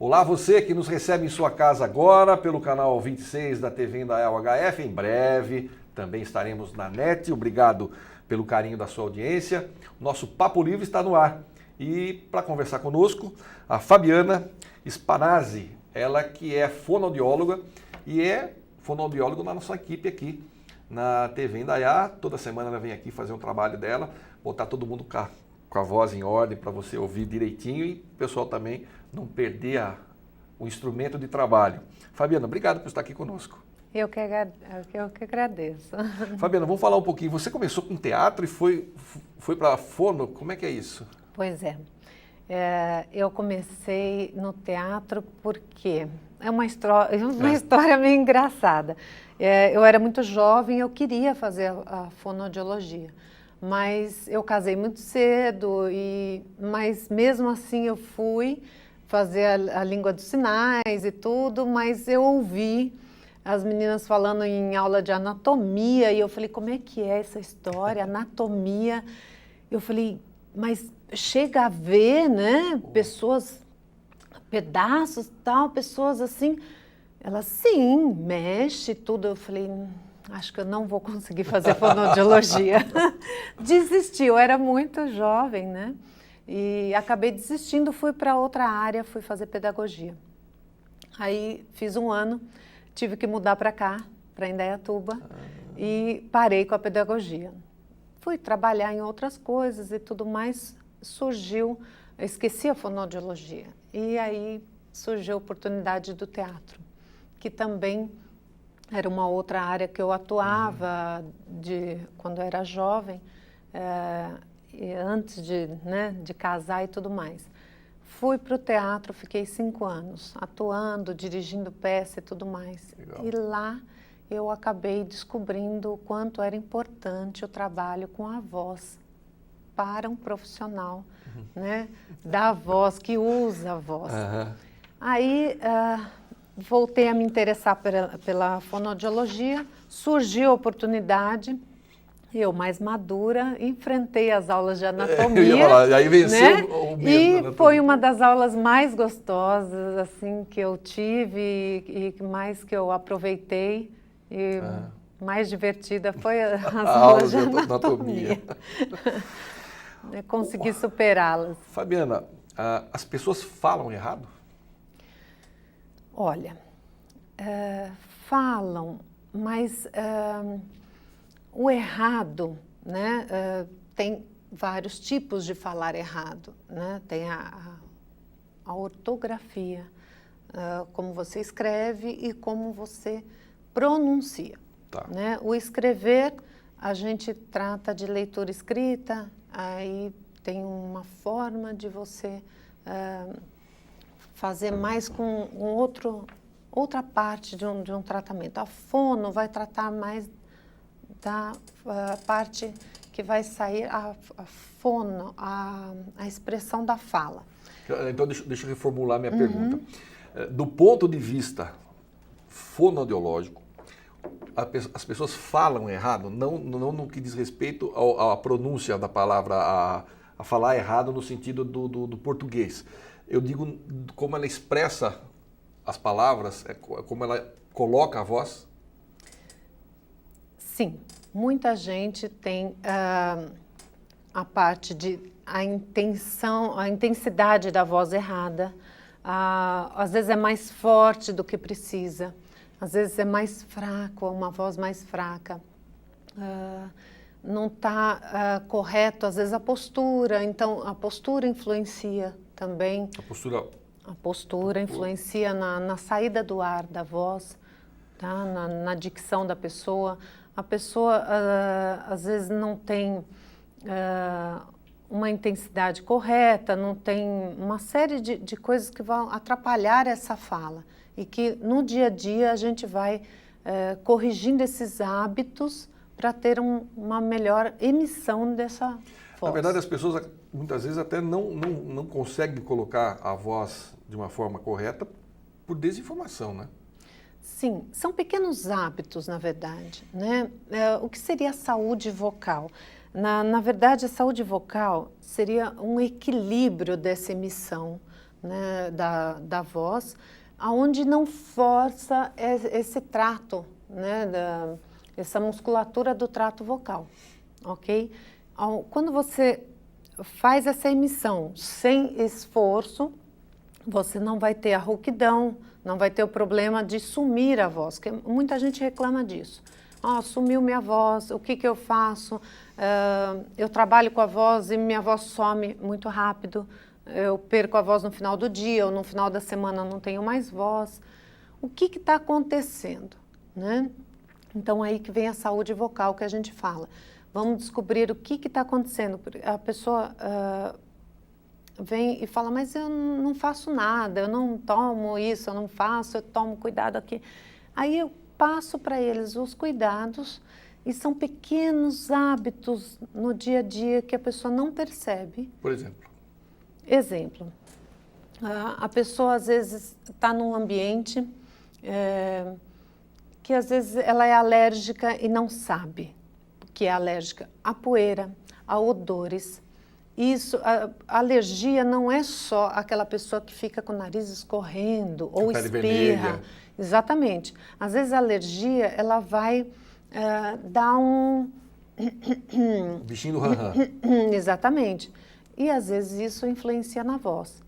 Olá, você que nos recebe em sua casa agora pelo canal 26 da TV Indaial HF. Em breve também estaremos na NET. Obrigado pelo carinho da sua audiência. Nosso Papo Livre está no ar. E para conversar conosco, a Fabiana Spanazzi, ela que é fonoaudióloga e é fonoaudióloga na nossa equipe aqui na TV Indaial. Toda semana ela vem aqui fazer um trabalho dela, botar todo mundo com a voz em ordem para você ouvir direitinho e o pessoal também não perder o instrumento de trabalho. Fabiana, obrigado por estar aqui conosco. Eu que agradeço. Fabiana, vamos falar um pouquinho. Você começou com teatro e foi para fono, como é que é isso? Pois é. Eu comecei no teatro porque é uma história meio engraçada. Eu era muito jovem, eu queria fazer a fonoaudiologia, mas eu casei muito cedo, mas mesmo assim eu fui fazer a língua dos sinais e tudo, mas eu ouvi as meninas falando em aula de anatomia e eu falei, como é que é essa história, anatomia? Eu falei, mas chega a ver, né, pessoas, pedaços, tal, pessoas assim, ela sim, mexe tudo. Eu falei, acho que eu não vou conseguir fazer fonoaudiologia. Desisti, eu era muito jovem, né? E acabei desistindo, fui para outra área, fui fazer pedagogia. Aí fiz um ano, tive que mudar para cá, para Indaiatuba, e parei com a pedagogia. Fui trabalhar em outras coisas e tudo mais, surgiu, eu esqueci a fonoaudiologia. E aí surgiu a oportunidade do teatro, que também era uma outra área que eu atuava quando eu era jovem, antes de casar e tudo mais. Fui para o teatro, fiquei 5 anos, atuando, dirigindo peça e tudo mais. Legal. E lá eu acabei descobrindo o quanto era importante o trabalho com a voz para um profissional, né, da voz, que usa a voz. Aí voltei a me interessar pela fonoaudiologia, surgiu a oportunidade, eu mais madura, enfrentei as aulas de anatomia. Eu ia falar, aí venceu, né? O medo. E foi uma das aulas mais gostosas assim, que eu tive e mais que eu aproveitei. E mais divertida foi as aulas de anatomia. Consegui superá-las. Fabiana, as pessoas falam errado? Olha, falam, mas o errado, né, tem vários tipos de falar errado, né? Tem a ortografia, como você escreve e como você pronuncia. Tá. Né? O escrever, a gente trata de leitura escrita, aí tem uma forma de você fazer mais com outra parte de um tratamento. A fono vai tratar mais da parte que vai sair, a fono, a expressão da fala. Então, deixa eu reformular minha pergunta. Do ponto de vista fonoaudiológico, as pessoas falam errado, não no que diz respeito à pronúncia da palavra, a falar errado no sentido do português. Eu digo como ela expressa as palavras, como ela coloca a voz. Sim, muita gente tem a parte a intensidade da voz errada, às vezes é mais forte do que precisa, às vezes é mais fraco, uma voz mais fraca, não está correto, às vezes a postura, então a postura influencia também. A postura influencia na saída do ar da voz, tá? na dicção da pessoa. A pessoa às vezes não tem uma intensidade correta, não tem uma série de coisas que vão atrapalhar essa fala e que no dia a dia a gente vai corrigindo esses hábitos para ter uma melhor emissão dessa voz. Na verdade, as pessoas muitas vezes até não conseguem colocar a voz de uma forma correta por desinformação, né? Sim, são pequenos hábitos, na verdade, né? O que seria a saúde vocal? Na verdade, a saúde vocal seria um equilíbrio dessa emissão, né, da voz, aonde não força esse trato, né, essa musculatura do trato vocal, ok? Quando você faz essa emissão sem esforço, você não vai ter a rouquidão, não vai ter o problema de sumir a voz, que muita gente reclama disso. Sumiu minha voz, o que eu faço? Eu trabalho com a voz e minha voz some muito rápido, eu perco a voz no final do dia ou no final da semana não tenho mais voz. O que está acontecendo, né? Então, aí que vem a saúde vocal que a gente fala. Vamos descobrir o que está acontecendo. A pessoa vem e fala, mas eu não faço nada, eu não tomo isso, eu não faço, eu tomo cuidado aqui. Aí eu passo para eles os cuidados e são pequenos hábitos no dia a dia que a pessoa não percebe. Por exemplo? Exemplo, a pessoa às vezes está num ambiente que às vezes ela é alérgica e não sabe que é alérgica à poeira, a odores. Isso, a alergia não é só aquela pessoa que fica com o nariz escorrendo ou espirra. Vermelha. Exatamente. Às vezes a alergia, ela vai dar um... bichinho do rã-rã. Exatamente. E às vezes isso influencia na voz,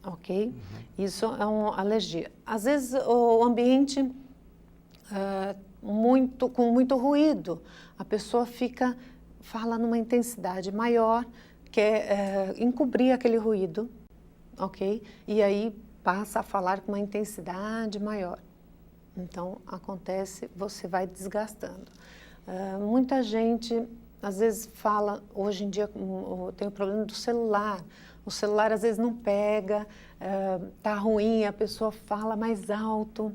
ok? Isso é uma alergia. Às vezes o ambiente com muito ruído, a pessoa fala numa intensidade maior, quer encobrir aquele ruído, ok? E aí passa a falar com uma intensidade maior. Então acontece, você vai desgastando. Muita gente às vezes fala, hoje em dia tem o problema do celular. O celular às vezes não pega, tá ruim, a pessoa fala mais alto.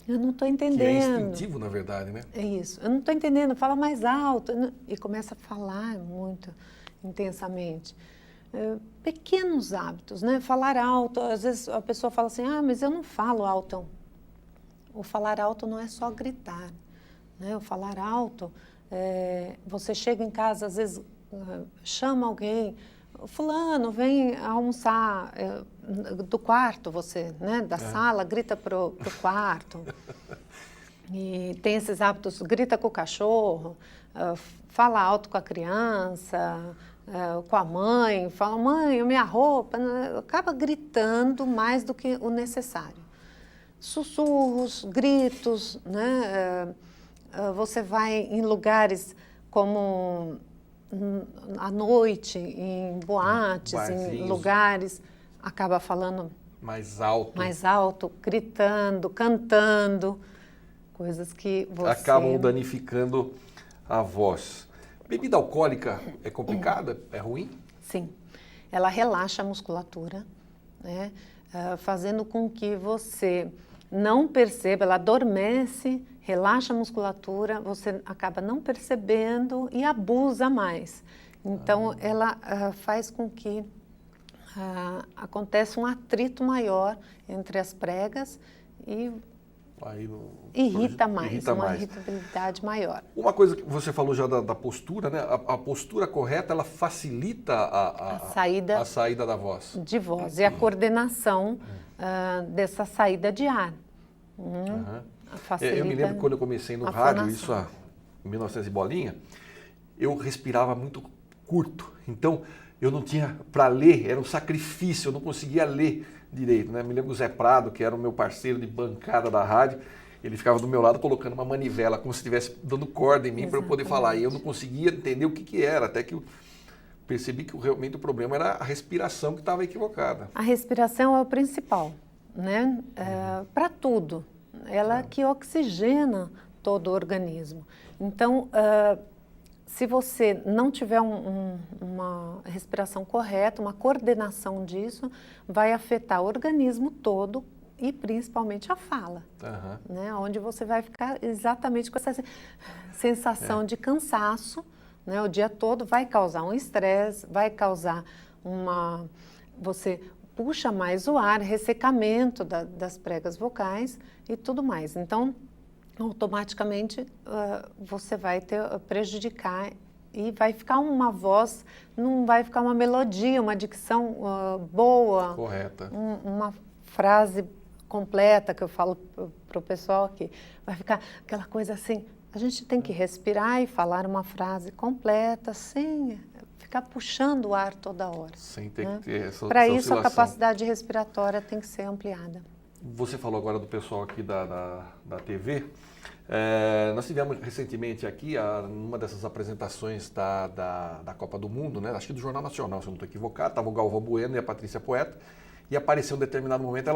Eu não estou entendendo. Que é instintivo, na verdade, né? É isso. Eu não estou entendendo, fala mais alto. E começa a falar muito intensamente. Pequenos hábitos, né? Falar alto. Às vezes a pessoa fala assim, mas eu não falo alto. O falar alto não é só gritar, né? O falar alto... você chega em casa, às vezes chama alguém, fulano, vem almoçar do quarto, você, né, da sala, grita pro quarto. E tem esses hábitos, grita com o cachorro, fala alto com a criança, com a mãe, fala, mãe, minha roupa, acaba gritando mais do que o necessário. Sussurros, gritos, né? Você vai em lugares como à noite, em boates, em lugares, acaba falando mais alto, gritando, cantando, coisas que você... acabam danificando a voz. Bebida alcoólica é complicada? É ruim? Sim. Ela relaxa a musculatura, né? Fazendo com que você não perceba, ela adormece, relaxa a musculatura, você acaba não percebendo e abusa mais. Então, ela faz com que aconteça um atrito maior entre as pregas e irrita mais. Irritabilidade maior. Uma coisa que você falou já da postura, né? A postura correta, ela facilita a saída da voz. De voz e a coordenação dessa saída de ar. Eu me lembro quando eu comecei no rádio, isso há 1900 e bolinha, eu respirava muito curto. Então, eu não tinha para ler, era um sacrifício, eu não conseguia ler direito, né? Me lembro do Zé Prado, que era o meu parceiro de bancada da rádio, ele ficava do meu lado colocando uma manivela, como se estivesse dando corda em mim para eu poder falar. E eu não conseguia entender o que era, até que eu percebi que realmente o problema era a respiração que estava equivocada. A respiração é o principal, né? Para tudo. Ela que oxigena todo o organismo. Então, se você não tiver uma respiração correta, uma coordenação disso, vai afetar o organismo todo e principalmente a fala, né? Onde você vai ficar exatamente com essa sensação de cansaço, né? O dia todo, vai causar um estresse, vai causar você puxa mais o ar, ressecamento das pregas vocais e tudo mais. Então, automaticamente, você vai prejudicar e vai ficar uma voz, não vai ficar uma melodia, uma dicção boa. Correta. Uma frase completa que eu falo para o pessoal aqui. Vai ficar aquela coisa assim, a gente tem que respirar e falar uma frase completa, sem ficar puxando o ar toda hora. Sem ter que ter essa Para isso, oscilação. a capacidade respiratória tem que ser ampliada. Você falou agora do pessoal aqui da TV. Nós tivemos recentemente aqui, numa dessas apresentações da Copa do Mundo, né? Acho que do Jornal Nacional, se eu não estou equivocado, estava o Galvão Bueno e a Patrícia Poeta, e apareceu em um determinado momento,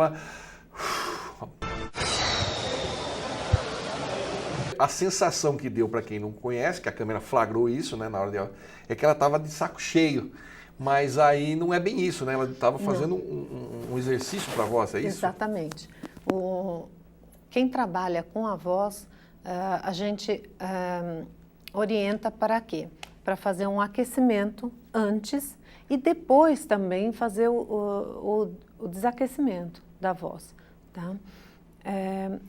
a sensação que deu para quem não conhece, que a câmera flagrou isso, né, na hora dela, é que ela estava de saco cheio. Mas aí não é bem isso, né? Ela estava fazendo um exercício para a voz, é isso? Exatamente. Quem trabalha com a voz, a gente orienta para quê? Para fazer um aquecimento antes e depois também fazer o desaquecimento da voz. Tá?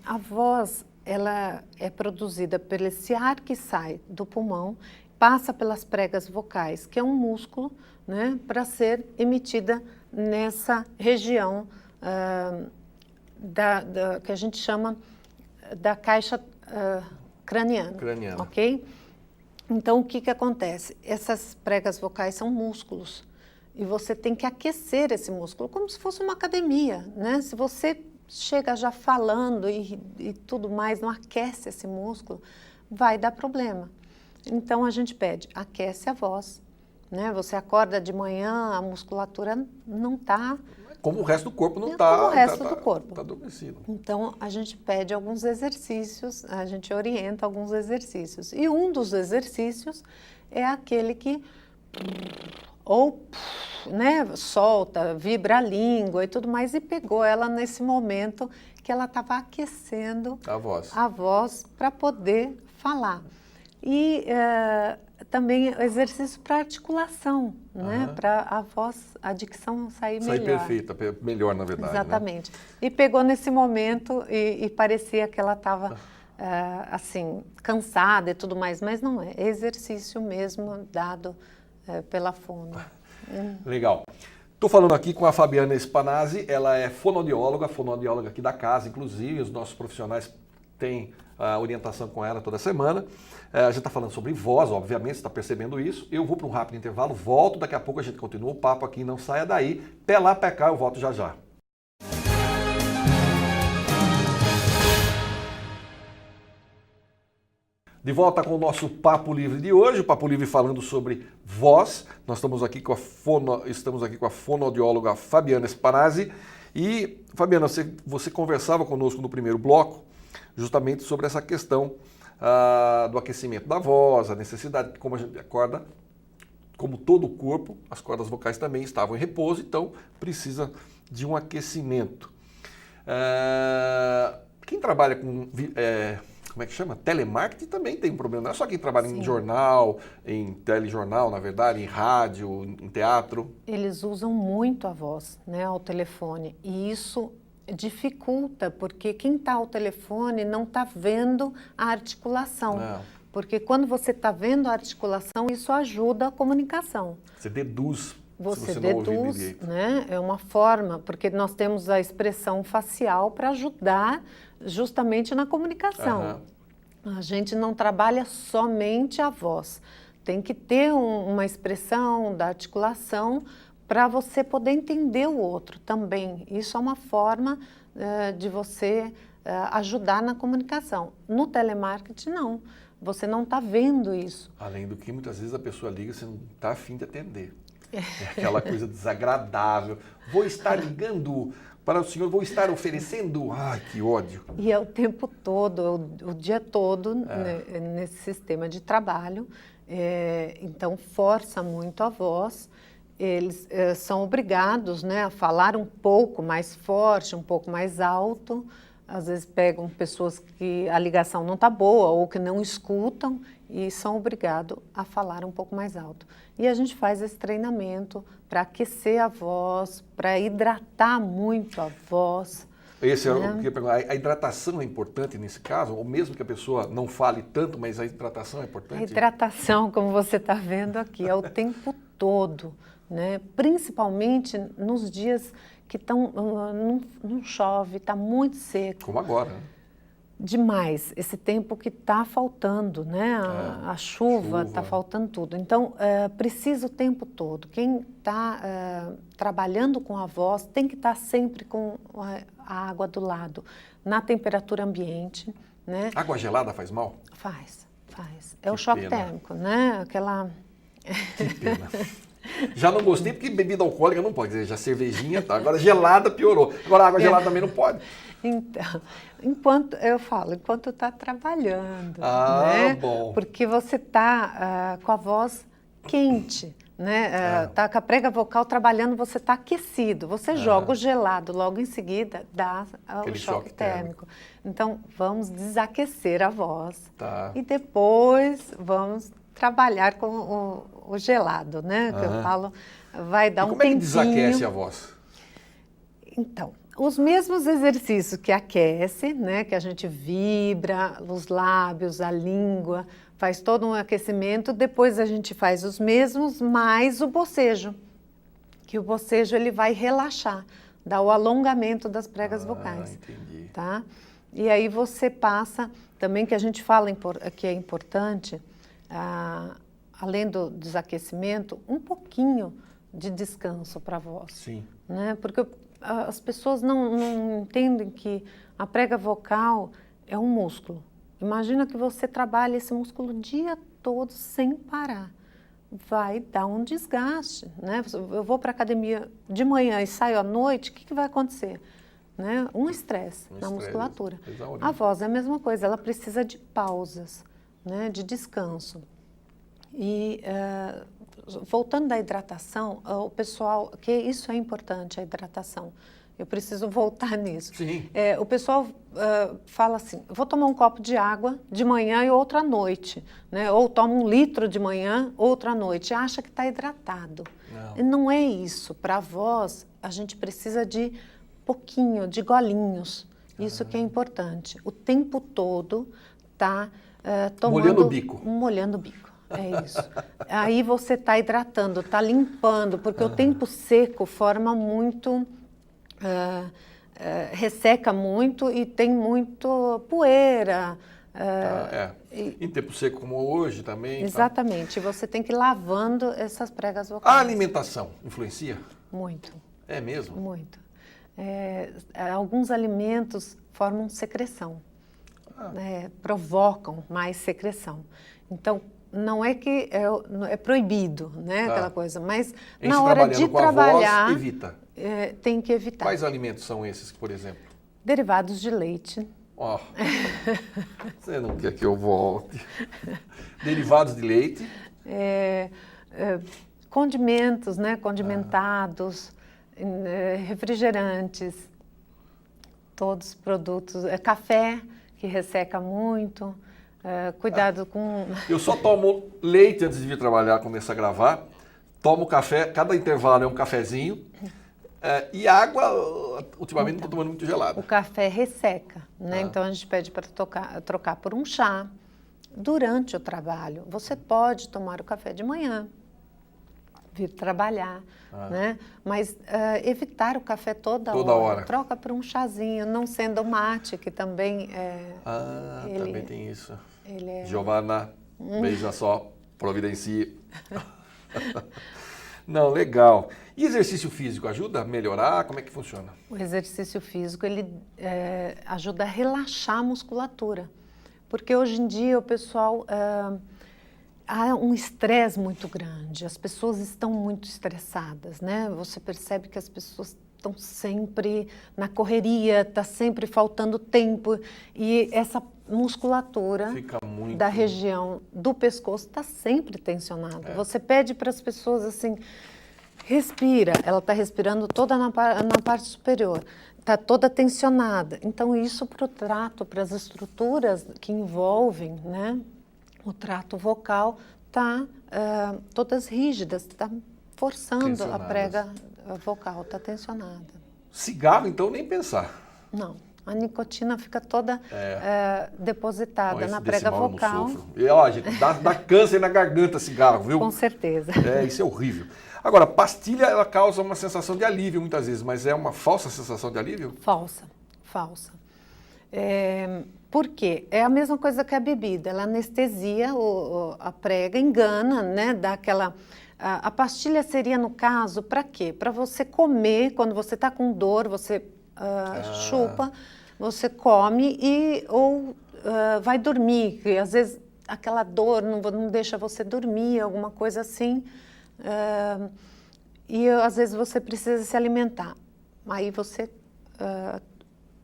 A voz, ela é produzida pelo esse ar que sai do pulmão, passa pelas pregas vocais, que é um músculo, né, para ser emitida nessa região que a gente chama da caixa craniana. Ok? Então, o que acontece? Essas pregas vocais são músculos e você tem que aquecer esse músculo, como se fosse uma academia, né? Se você chega já falando e tudo mais, não aquece esse músculo, vai dar problema. Então, a gente pede, aquece a voz, né? Você acorda de manhã, a musculatura não está... Como o resto do corpo não está... Como o resto do corpo. Está adormecido. Então, a gente pede alguns exercícios, a gente orienta alguns exercícios. E um dos exercícios é aquele que... né, solta, vibra a língua e tudo mais, e pegou ela nesse momento que ela estava aquecendo a voz para poder falar. E também exercício para articulação, né, para a voz, a dicção sair melhor. Sair perfeita, melhor na verdade. Exatamente. Né? E pegou nesse momento e parecia que ela estava assim, cansada e tudo mais, mas não é, é exercício mesmo dado pela fono. Legal. Estou falando aqui com a Fabiana Spanazzi, ela é fonoaudióloga aqui da casa, inclusive, os nossos profissionais têm orientação com ela toda semana. A gente está falando sobre voz, obviamente, você está percebendo isso. Eu vou para um rápido intervalo, volto, daqui a pouco a gente continua o papo aqui, não saia daí. Pé lá, pé cá, eu volto já já. De volta com o nosso Papo Livre de hoje, o Papo Livre falando sobre voz. Nós estamos aqui com a fonoaudióloga Fabiana Spanazzi. E, Fabiana, você conversava conosco no primeiro bloco justamente sobre essa questão do aquecimento da voz, a necessidade, como a gente acorda, como todo o corpo, as cordas vocais também estavam em repouso, então precisa de um aquecimento. Quem trabalha com... como é que chama? Telemarketing também tem um problema. Não é só quem trabalha em jornal, em telejornal, na verdade, em rádio, em teatro. Eles usam muito a voz, né, ao telefone. E isso dificulta, porque quem está ao telefone não está vendo a articulação. Não. Porque quando você está vendo a articulação, isso ajuda a comunicação. Você deduz. Você não deduz, né? É uma forma, porque nós temos a expressão facial para ajudar justamente na comunicação. A gente não trabalha somente a voz. Tem que ter uma expressão da articulação para você poder entender o outro também. Isso é uma forma de você ajudar na comunicação. No telemarketing, não. Você não está vendo isso. Além do que, muitas vezes a pessoa liga e você não está afim de atender. É aquela coisa desagradável. Vou estar ligando para o senhor, vou estar oferecendo. Ai, que ódio. E é o tempo todo, o dia todo, nesse sistema de trabalho. Então, força muito a voz. Eles são obrigados, né, a falar um pouco mais forte, um pouco mais alto. Às vezes pegam pessoas que a ligação não está boa ou que não escutam e são obrigados a falar um pouco mais alto. E a gente faz esse treinamento para aquecer a voz, para hidratar muito a voz. Esse é o né? que eu queria perguntar. A hidratação é importante nesse caso? Ou mesmo que a pessoa não fale tanto, mas a hidratação é importante? A hidratação, como você está vendo aqui, é o tempo todo, né? Principalmente nos dias que não chove, está muito seco. Como agora, né? Demais, esse tempo que está faltando, né? A chuva está faltando tudo. Então, precisa o tempo todo. Quem está trabalhando com a voz tem que estar sempre com a água do lado, na temperatura ambiente, né? Água gelada faz mal? Faz. É o choque térmico, né? Que pena. Já não gostei porque bebida alcoólica não pode, já cervejinha tá. Agora gelada piorou. Agora água gelada também não pode. Então, enquanto está trabalhando, né? Bom. Porque você está com a voz quente, né? Tá com a prega vocal trabalhando, você está aquecido. Você joga o gelado, logo em seguida dá o choque térmico. Então, vamos desaquecer a voz e depois vamos trabalhar com o gelado, né? Que eu falo, vai dar um tempinho. Como é que desaquece a voz? Então, os mesmos exercícios que aquece, né, que a gente vibra os lábios, a língua, faz todo um aquecimento, depois a gente faz os mesmos, mais o bocejo, que o bocejo ele vai relaxar, dá o alongamento das pregas vocais. Entendi. Tá? E aí você passa, também que a gente fala que é importante, além do desaquecimento, um pouquinho de descanso para a voz. Sim. Né? Porque as pessoas não entendem que a prega vocal é um músculo. Imagina que você trabalha esse músculo o dia todo sem parar. Vai dar um desgaste, né? Eu vou para a academia de manhã e saio à noite, o que vai acontecer? Né? Um estresse na musculatura. A voz é a mesma coisa, ela precisa de pausas, né? De descanso. E voltando da hidratação, o pessoal, que isso é importante, a hidratação. Eu preciso voltar nisso. Sim. O pessoal fala assim, vou tomar um copo de água de manhã e outro à noite, né? Ou toma 1 litro de manhã, outro à noite, acha que está hidratado. Não é isso. Para a voz, a gente precisa de pouquinho, de golinhos. Isso que é importante. O tempo todo está tomando... Molhando o bico. Molhando o bico. É isso. Aí você está hidratando, está limpando, porque o tempo seco forma muito, resseca muito e tem muito poeira. Em tempo seco como hoje também. Exatamente. Você tem que ir lavando essas pregas vocais. A alimentação influencia? Muito. É mesmo? Muito. Alguns alimentos formam secreção, provocam mais secreção. Então, não é que é proibido, né, aquela coisa, mas na hora de trabalhar, voz, evita. Tem que evitar. Quais alimentos são esses, por exemplo? Derivados de leite. Você não quer que eu volte. Derivados de leite. Condimentos, né, condimentados, refrigerantes, todos os produtos, café, que resseca muito. Cuidado com... Eu só tomo leite antes de vir trabalhar, começar a gravar. Tomo café, cada intervalo é um cafezinho. E água, ultimamente não estou tomando muito gelada. O café resseca, né? Então a gente pede para trocar por um chá durante o trabalho. Você pode tomar o café de manhã, vir trabalhar, né? Mas evitar o café toda hora. Troca por um chazinho, não sendo mate, que também também tem isso. Ele Giovana, veja só, providencie. Não, legal. E exercício físico ajuda a melhorar? Como é que funciona? O exercício físico, ele ajuda a relaxar a musculatura. Porque hoje em dia o pessoal... há um estresse muito grande, as pessoas estão muito estressadas, né? Você percebe que as pessoas estão sempre na correria, está sempre faltando tempo e essa musculatura da região do pescoço está sempre tensionada. Você pede para as pessoas assim, respira, ela está respirando toda na parte superior, está toda tensionada. Então isso para o trato, para as estruturas que envolvem, né? O trato vocal está todas rígidas, está forçando a prega vocal, está tensionada. Cigarro, então, nem pensar. Não. A nicotina fica toda depositada na prega desse mal vocal. Eu não sofro. E, ó, gente, dá câncer na garganta cigarro, viu? Com certeza. Isso é horrível. Agora, pastilha, ela causa uma sensação de alívio muitas vezes, mas é uma falsa sensação de alívio? Falsa. Por quê? É a mesma coisa que a bebida. Ela anestesia a prega, engana, né? Dá aquela... A pastilha seria, no caso, para quê? Para você comer, quando você está com dor, você chupa, você come ou vai dormir. E, às vezes aquela dor não deixa você dormir, alguma coisa assim. E às vezes você precisa se alimentar. Aí você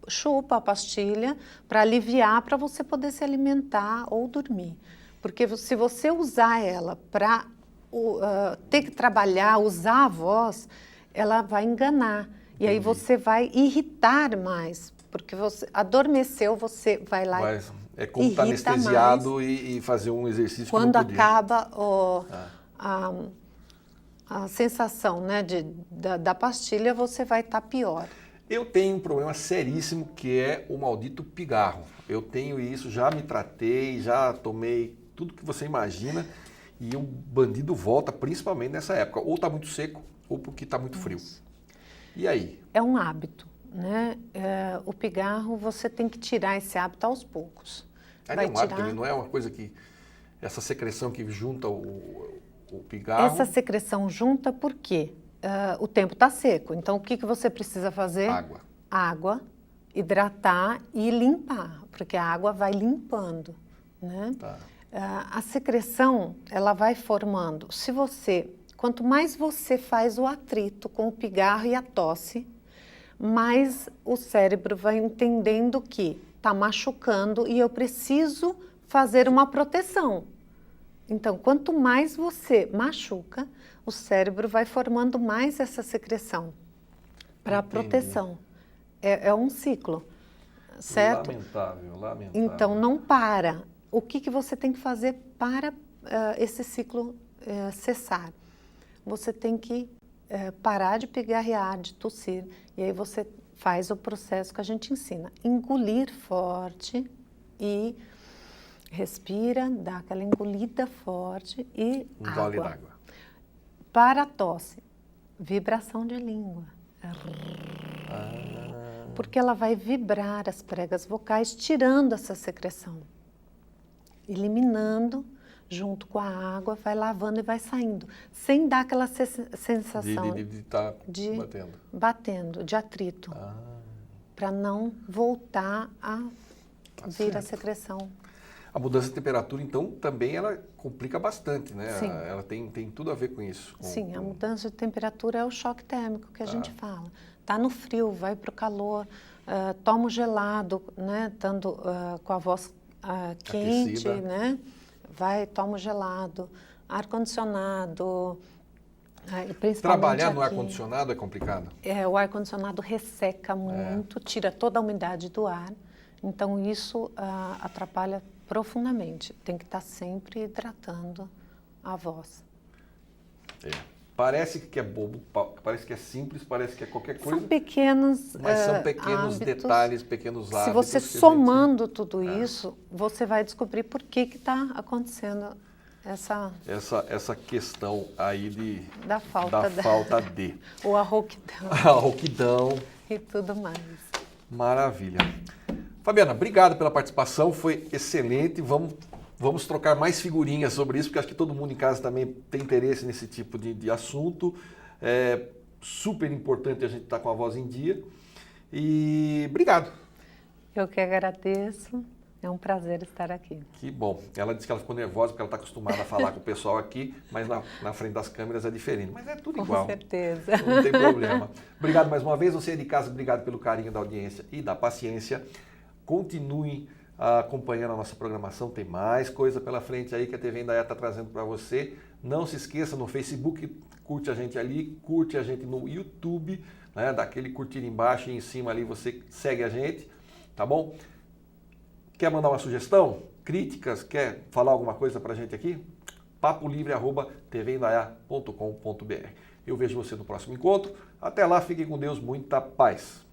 chupa a pastilha para aliviar, para você poder se alimentar ou dormir. Porque se você usar ela para ter que trabalhar, usar a voz, ela vai enganar. E aí você vai irritar mais, porque você adormeceu, você vai lá e é como estar anestesiado e fazer um exercício quando que não podia. Acaba a sensação, né, da pastilha, você vai estar pior. Eu tenho um problema seríssimo que é o maldito pigarro. Eu tenho isso, já me tratei, já tomei tudo que você imagina e o bandido volta principalmente nessa época. Ou está muito seco ou porque está muito frio. E aí? É um hábito, né? O pigarro, você tem que tirar esse hábito aos poucos. Ele é um hábito, ele não é uma coisa que... Essa secreção que junta o pigarro... Essa secreção junta por quê? O tempo está seco, então o que você precisa fazer? Água, hidratar e limpar, porque a água vai limpando, né? Tá. A secreção, ela vai formando. Quanto mais você faz o atrito com o pigarro e a tosse, mais o cérebro vai entendendo que está machucando e eu preciso fazer uma proteção. Então, quanto mais você machuca, o cérebro vai formando mais essa secreção para proteção. É um ciclo, certo? Lamentável. Então, não para. O que você tem que fazer para esse ciclo cessar? Você tem que parar de pigarrear, de tossir, e aí você faz o processo que a gente ensina. Engolir forte e respira, dá aquela engolida forte e Engole água. Para a tosse, vibração de língua. Porque ela vai vibrar as pregas vocais, tirando essa secreção. Eliminando, junto com a água, vai lavando e vai saindo. Sem dar aquela sensação de estar batendo, de atrito. Para não voltar a vir a secreção. A mudança de temperatura, então, também ela complica bastante, né? Sim. Ela tem tudo a ver com isso. Sim, a mudança de temperatura é o choque térmico que a gente fala. Tá no frio, vai para o calor, toma o gelado, né? Estando com a voz quente, aquecida, né? Toma o gelado, ar-condicionado, principalmente trabalhar no ar-condicionado é complicado? O ar-condicionado resseca muito, tira toda a umidade do ar, então isso atrapalha profundamente. Tem que estar sempre hidratando a voz. Parece que é bobo, parece que é simples, parece que é qualquer coisa. São pequenos mas são pequenos hábitos, detalhes, pequenos hábitos. Se você somando tudo isso, você vai descobrir por que está acontecendo essa questão aí da falta de. O arrouquidão. Arrouquidão. E tudo mais. Maravilha. Fabiana, obrigado pela participação, foi excelente. Vamos trocar mais figurinhas sobre isso, porque acho que todo mundo em casa também tem interesse nesse tipo de assunto. É super importante a gente estar com a voz em dia. E obrigado. Eu que agradeço. É um prazer estar aqui. Que bom. Ela disse que ela ficou nervosa porque ela está acostumada a falar com o pessoal aqui, mas na frente das câmeras é diferente. Mas é tudo igual. Com certeza. Não tem problema. Obrigado mais uma vez. Você de casa, obrigado pelo carinho da audiência e da paciência. Continuem acompanhando a nossa programação, tem mais coisa pela frente aí que a TV Indaiá está trazendo para você. Não se esqueça, no Facebook, curte a gente ali, curte a gente no YouTube, né? Dá aquele curtir embaixo e em cima ali você segue a gente, tá bom? Quer mandar uma sugestão? Críticas? Quer falar alguma coisa para a gente aqui? papolivre@tvindaiá.com.br. Eu vejo você no próximo encontro. Até lá, fiquem com Deus, muita paz.